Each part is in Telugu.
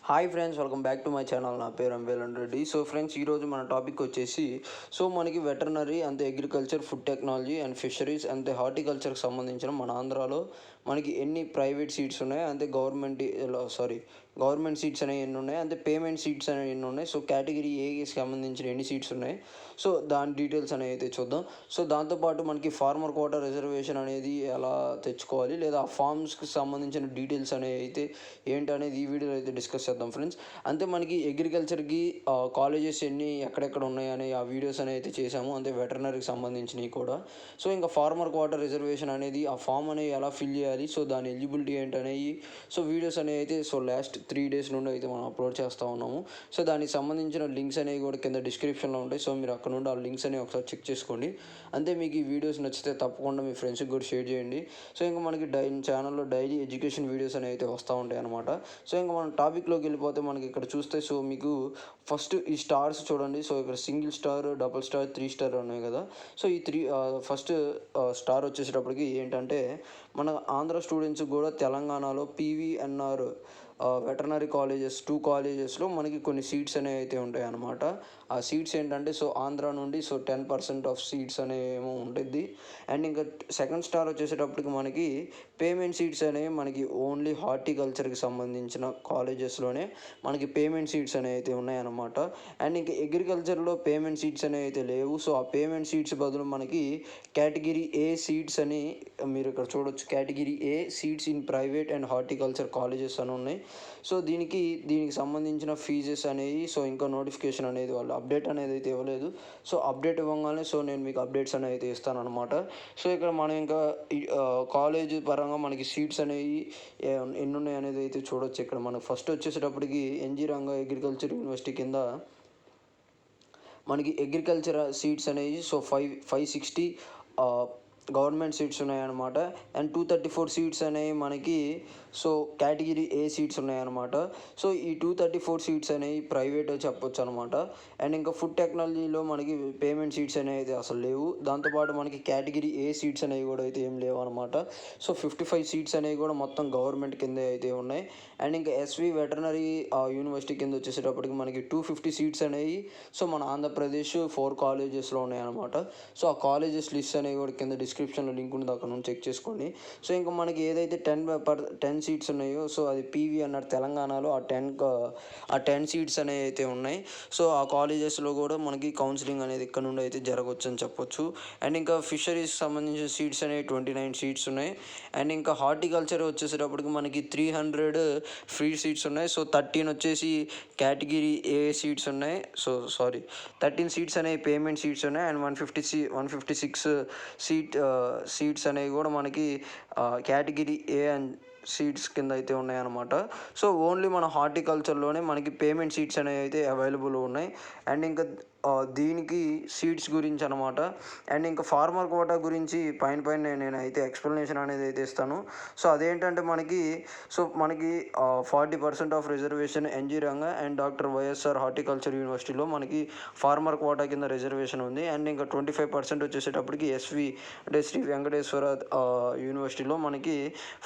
Hi friends, welcome back to my channel. నా పేరు ఎంవేలన్ రెడ్డి. సో ఫ్రెండ్స్, ఈరోజు మన టాపిక్ వచ్చేసి మనకి వెటర్నరీ అంతే agriculture, food technology and fisheries అంతే హార్టికల్చర్కి సంబంధించిన మన ఆంధ్రాలో మనకి ఎన్ని ప్రైవేట్ సీట్స్ ఉన్నాయి, అంతే గవర్నమెంట్ సీట్స్ అనేవి ఎన్ని ఉన్నాయి, అంతే పేమెంట్ సీట్స్ అనేవి ఎన్ని ఉన్నాయి, సో కేటగిరీ ఏకి సంబంధించిన ఎన్ని సీట్స్ ఉన్నాయి, సో దాని డీటెయిల్స్ అనేవి అయితే చూద్దాం. సో దాంతోపాటు మనకి ఫార్మర్ కోటా రిజర్వేషన్ అనేది ఎలా తెచ్చుకోవాలి, లేదా ఆ ఫార్మ్స్కి సంబంధించిన డీటెయిల్స్ అనేవి అయితే ఏంటనేది ఈ వీడియోలో అయితే డిస్కస్ చేద్దాం ఫ్రెండ్స్. అంతే మనకి అగ్రికల్చర్కి కాలేజెస్ ఎన్ని ఎక్కడెక్కడ ఉన్నాయి అనే ఆ వీడియోస్ అనేవి అయితే చేసాము, అంతే వెటర్నరీకి సంబంధించినవి కూడా. సో ఇంకా ఫార్మర్ కోటా రిజర్వేషన్ అనేది ఆ ఫామ్ అనేది ఎలా ఫిల్ చేయాలి, సో దాని ఎలిజిబిలిటీ ఏంటనేవి సో వీడియోస్ అనేవి అయితే లాస్ట్ 3 days నుండి అయితే మనం అప్లోడ్ చేస్తూ ఉన్నాము. సో దానికి సంబంధించిన లింక్స్ అనేవి కూడా కింద డిస్క్రిప్షన్లో ఉంటాయి. సో మీరు అక్కడ నుండి ఆ లింక్స్ అనేవి ఒకసారి చెక్ చేసుకోండి. అంతే మీకు ఈ వీడియోస్ నచ్చితే తప్పకుండా మీ ఫ్రెండ్స్కి కూడా షేర్ చేయండి. సో ఇంకా మనకి ఛానల్లో డైలీ ఎడ్యుకేషన్ వీడియోస్ అనేవి అయితే వస్తూ ఉంటాయి అనమాట. సో ఇంకా మనం టాపిక్లోకి వెళ్ళిపోతే మనకి ఇక్కడ చూస్తే సో మీకు ఫస్ట్ ఈ స్టార్స్ చూడండి. సో ఇక్కడ single star, double star, 3 star ఉన్నాయి కదా. సో ఈ ఫస్ట్ స్టార్ వచ్చేసేటప్పటికి ఏంటంటే మన ఆంధ్ర స్టూడెంట్స్ కూడా తెలంగాణలో PVNR వెటర్నరీ కాలేజెస్ 2 కాలేజెస్లో మనకి కొన్ని సీట్స్ అనేవి అయితే ఉంటాయి అన్నమాట. ఆ సీట్స్ ఏంటంటే ఆంధ్ర నుండి 10% ఆఫ్ సీట్స్ అనేమో ఉంటుంది. అండ్ ఇంకా సెకండ్ స్టార్ వచ్చేసేటప్పటికి మనకి పేమెంట్ సీట్స్ అనేవి మనకి ఓన్లీ హార్టికల్చర్కి సంబంధించిన కాలేజెస్లోనే మనకి పేమెంట్ సీట్స్ అనేవి అయితే ఉన్నాయన్నమాట. అండ్ ఇంకా అగ్రికల్చర్లో పేమెంట్ సీట్స్ అనేవి అయితే లేవు. సో ఆ పేమెంట్ సీట్స్ బదులు మనకి కేటగిరీ ఏ సీట్స్ అని మీరు ఇక్కడ చూడొచ్చు. Category A seats in private and horticulture colleges అని ఉన్నాయి. సో దీనికి సంబంధించిన ఫీజెస్ అనేవి ఇంకా నోటిఫికేషన్ అనేది వాళ్ళు అప్డేట్ అనేది అయితే ఇవ్వలేదు. సో అప్డేట్ ఇవ్వగానే నేను మీకు అప్డేట్స్ అనేవి అయితే ఇస్తాను అనమాట. సో ఇక్కడ మనం ఇంకా కాలేజ్ పరంగా మనకి సీట్స్ అనేవి ఎన్ని ఉన్నాయి అనేది అయితే చూడొచ్చు. ఇక్కడ మనకు ఫస్ట్ వచ్చేసేటప్పటికి NG రంగా అగ్రికల్చర్ యూనివర్సిటీ కింద మనకి అగ్రికల్చర్ సీట్స్ అనేవి 560 గవర్నమెంట్ సీట్స్ ఉన్నాయన్నమాట. అండ్ 234 సీట్స్ అనేవి మనకి కేటగిరీ ఏ సీట్స్ ఉన్నాయన్నమాట. సో ఈ 234 సీట్స్ అనేవి ప్రైవేట్ చెప్పొచ్చు అనమాట. అండ్ ఇంకా ఫుడ్ టెక్నాలజీలో మనకి పేమెంట్ సీట్స్ అనేవి అయితే అసలు లేవు. దాంతోపాటు మనకి కేటగిరీ ఏ సీట్స్ అనేవి కూడా అయితే ఏం లేవు అనమాట. సో 55 సీట్స్ అనేవి కూడా మొత్తం గవర్నమెంట్ కింద అయితే ఉన్నాయి. అండ్ ఇంకా SV వెటర్నరీ యూనివర్సిటీ కింద వచ్చేసేటప్పటికి మనకి 250 సీట్స్ అనేవి మన ఆంధ్రప్రదేశ్ 4 కాలేజెస్లో ఉన్నాయన్నమాట. సో ఆ కాలేజెస్ లిస్ట్ అనేవి కూడా కింద డిస్క్రిప్షన్లో లింక్ ఉంది, అక్కడ నుంచి చెక్ చేసుకోండి. సో ఇంకా మనకి ఏదైతే 10 సీట్స్ ఉన్నాయో అది PVNR తెలంగాణలో ఆ 10 సీట్స్ అనేవి అయితే ఉన్నాయి. సో ఆ కాలేజెస్లో కూడా మనకి కౌన్సిలింగ్ అనేది ఇక్కడ నుండి అయితే జరగవచ్చు అని చెప్పొచ్చు. అండ్ ఇంకా ఫిషరీస్ సంబంధించిన సీట్స్ అనేవి 29 సీట్స్ ఉన్నాయి. అండ్ ఇంకా హార్టికల్చర్ వచ్చేసేటప్పటికి మనకి 300 ఫ్రీ సీట్స్ ఉన్నాయి. సో 13 వచ్చేసి కేటగిరీ ఏ సీట్స్ ఉన్నాయి. 13 సీట్స్ అనేవి పేమెంట్ సీట్స్ ఉన్నాయి. అండ్ 156 సీట్స్ అనేవి కూడా మనకి కేటగిరీ ఏ అండ్ సీట్స్ కింద అయితే ఉన్నాయన్నమాట. సో ఓన్లీ మన హార్టికల్చర్లోనే మనకి పేమెంట్ సీట్స్ అనేవి అయితే అవైలబుల్ ఉన్నాయి. అండ్ ఇంకా దీనికి సీట్స్ గురించి అనమాట. అండ్ ఇంకా ఫార్మర్ కోటా గురించి పైన నేను అయితే ఎక్స్ప్లెనేషన్ అనేది అయితే ఇస్తాను. సో అదేంటంటే మనకి 40% of reservation NG Ranga and doctor YSR horticulture యూనివర్సిటీలో మనకి ఫార్మర్ కోటా కింద రిజర్వేషన్ ఉంది. అండ్ ఇంకా 25% వచ్చేసేటప్పటికి SV అంటే శ్రీ వెంకటేశ్వర యూనివర్సిటీలో మనకి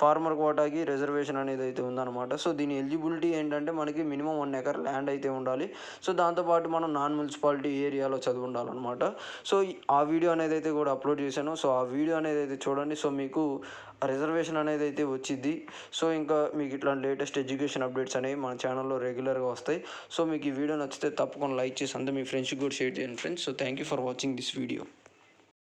ఫార్మర్ కోటాకి రిజర్వేషన్ అనేది అయితే ఉందన్నమాట. సో దీని ఎలిజిబిలిటీ ఏంటంటే మనకి మినిమం 1 acre ల్యాండ్ అయితే ఉండాలి. సో దాంతోపాటు మనం నాన్ మున్సిపాలిటీ ఏరియాలో చదివి ఉండాలన్నమాట. సో ఆ వీడియో అనేది అయితే కూడా అప్లోడ్ చేశాను. సో ఆ వీడియో అనేది అయితే చూడండి. సో మీకు రిజర్వేషన్ అనేది అయితే వచ్చింది. సో ఇంకా మీకు ఇట్లాంటి లేటెస్ట్ ఎడ్యుకేషన్ అప్డేట్స్ అనేవి మన ఛానల్లో రెగ్యులర్గా వస్తాయి. సో మీకు ఈ వీడియో నచ్చితే తప్పకుండా లైక్ చేసి అంతా మీ ఫ్రెండ్స్కి కూడా షేర్ చేయండి friends. So thank you for watching this video.